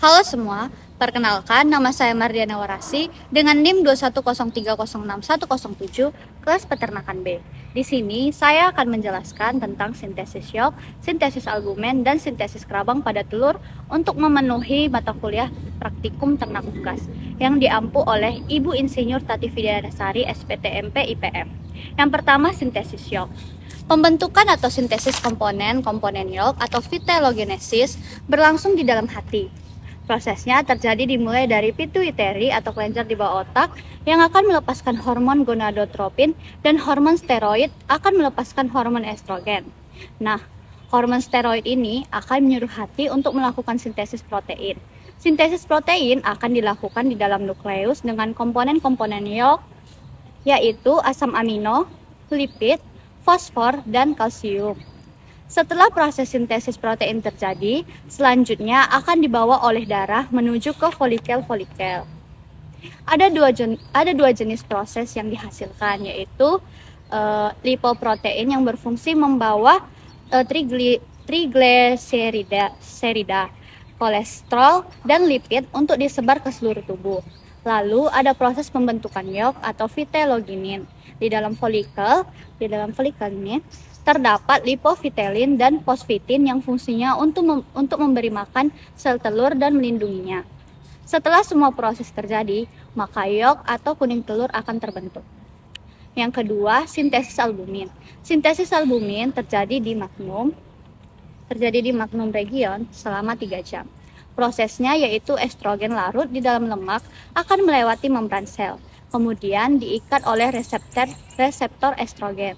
Halo semua, perkenalkan nama saya Mardiana Warasi dengan NIM 210306107 kelas peternakan B. Di sini saya akan menjelaskan tentang sintesis yolk, sintesis albumen, dan sintesis kerabang pada telur untuk memenuhi mata kuliah praktikum ternak unggas yang diampu oleh Ibu Insinyur Tati Widyasari SPTMP IPM. Yang pertama sintesis yolk. Pembentukan atau sintesis komponen yolk atau vitellogenesis berlangsung di dalam hati. Prosesnya terjadi dimulai dari pituitary atau kelenjar di bawah otak yang akan melepaskan hormon gonadotropin dan hormon steroid akan melepaskan hormon estrogen. Nah, hormon steroid ini akan menyuruh hati untuk melakukan sintesis protein. Sintesis protein akan dilakukan di dalam nukleus dengan komponen-komponen yolk, yaitu asam amino, lipid, fosfor, dan kalsium. Setelah proses sintesis protein terjadi, selanjutnya akan dibawa oleh darah menuju ke folikel-folikel. Ada dua jenis proses yang dihasilkan, yaitu lipoprotein yang berfungsi membawa trigliserida, kolesterol, dan lipid untuk disebar ke seluruh tubuh. Lalu ada proses pembentukan yolk atau vitelloginin. Di dalam folikel ini terdapat lipovitelin dan fosfitin yang fungsinya untuk memberi makan sel telur dan melindunginya. Setelah semua proses terjadi, maka yolk atau kuning telur akan terbentuk. Yang kedua, sintesis albumin. Sintesis albumin terjadi di magnum region selama 3 jam. Prosesnya yaitu estrogen larut di dalam lemak akan melewati membran sel, kemudian diikat oleh reseptor estrogen.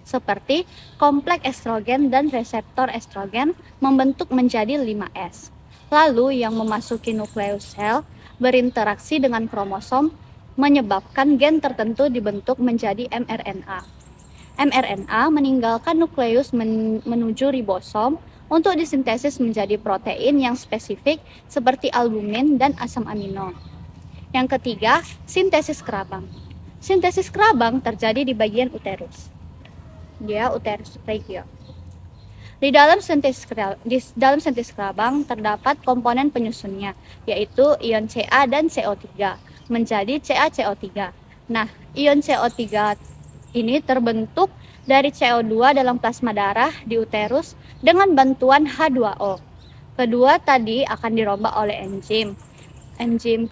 Seperti kompleks estrogen dan reseptor estrogen membentuk menjadi 5S. Lalu yang memasuki nukleus sel berinteraksi dengan kromosom menyebabkan gen tertentu dibentuk menjadi mRNA. mRNA meninggalkan nukleus menuju ribosom untuk disintesis menjadi protein yang spesifik seperti albumin dan asam amino. Yang ketiga, sintesis kerabang. Sintesis kerabang terjadi di bagian uterus. Dia uterus regio. Di dalam sintesis kerabang terdapat komponen penyusunnya, yaitu ion Ca dan CO3 menjadi CaCO3. Nah, ion CO3 ini terbentuk dari CO2 dalam plasma darah di uterus dengan bantuan H2O. Kedua tadi akan dirombak oleh enzim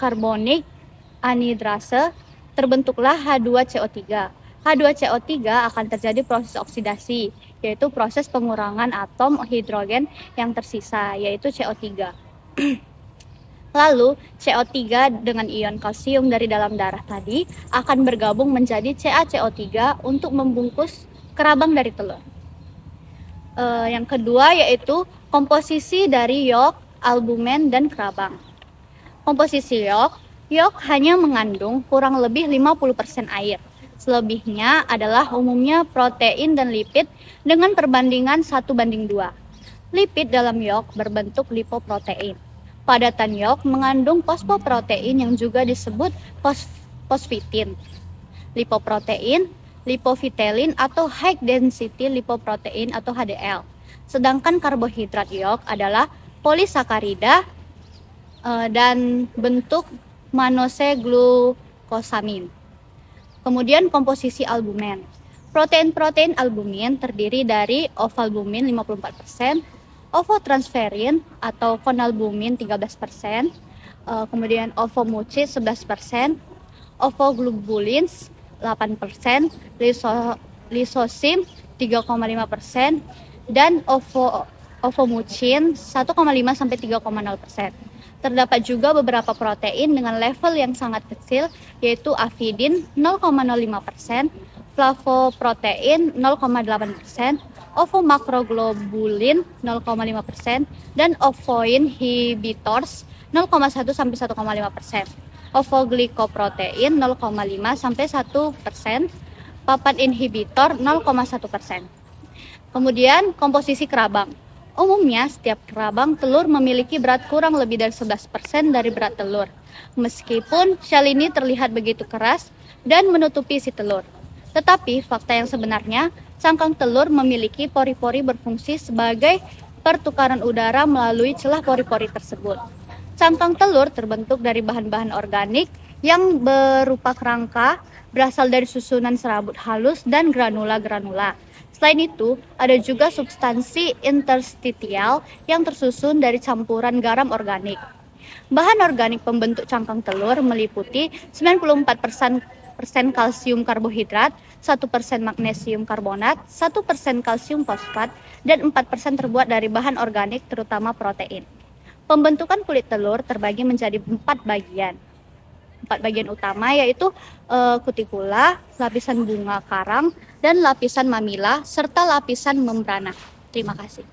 karbonik anhidrase, terbentuklah H2CO3. H2CO3 akan terjadi proses oksidasi, yaitu proses pengurangan atom hidrogen yang tersisa, yaitu CO3. Lalu, CO3 dengan ion kalsium dari dalam darah tadi akan bergabung menjadi CaCO3 untuk membungkus kerabang dari telur. Yang kedua yaitu komposisi dari yolk, albumen, dan kerabang. Komposisi yolk hanya mengandung kurang lebih 50% air. Selebihnya adalah umumnya protein dan lipid dengan perbandingan 1:2. Lipid dalam yolk berbentuk lipoprotein. Padatan yolk mengandung fosfoprotein yang juga disebut fosfitin. Lipoprotein, lipovitelin atau high density lipoprotein atau HDL. Sedangkan karbohidrat yolk adalah polisakarida dan bentuk mannose glukosamin. Kemudian komposisi albumen. Protein albumin terdiri dari ovalbumin 54%, ovotransferin atau konalbumin 13%, kemudian ovomucin 11%, ovoglobulins 8%, lisosim 3,5%, dan ovomucin 1,5 sampai 3,0%. Terdapat juga beberapa protein dengan level yang sangat kecil, yaitu avidin 0,05%, flavoprotein 0,8%, ovomakroglobulin 0,5%, dan ovoinhibitors 0,1 sampai 1,5%. Ovoglycoprotein 0,5 sampai 1%, papat inhibitor 0,1%. Kemudian komposisi kerabang. Umumnya setiap kerabang telur memiliki berat kurang lebih dari 11% dari berat telur. Meskipun sel ini terlihat begitu keras dan menutupi isi telur. Tetapi fakta yang sebenarnya, cangkang telur memiliki pori-pori berfungsi sebagai pertukaran udara melalui celah pori-pori tersebut. Cangkang telur terbentuk dari bahan-bahan organik yang berupa kerangka, berasal dari susunan serabut halus dan granula-granula. Selain itu, ada juga substansi interstitial yang tersusun dari campuran garam organik. Bahan organik pembentuk cangkang telur meliputi 94% kalsium karbohidrat, 1% magnesium karbonat, 1% kalsium fosfat, dan 4% terbuat dari bahan organik terutama protein. Pembentukan kulit telur terbagi menjadi 4 bagian. 4 bagian utama yaitu kutikula, lapisan bunga karang, dan lapisan mamila, serta lapisan membrana. Terima kasih.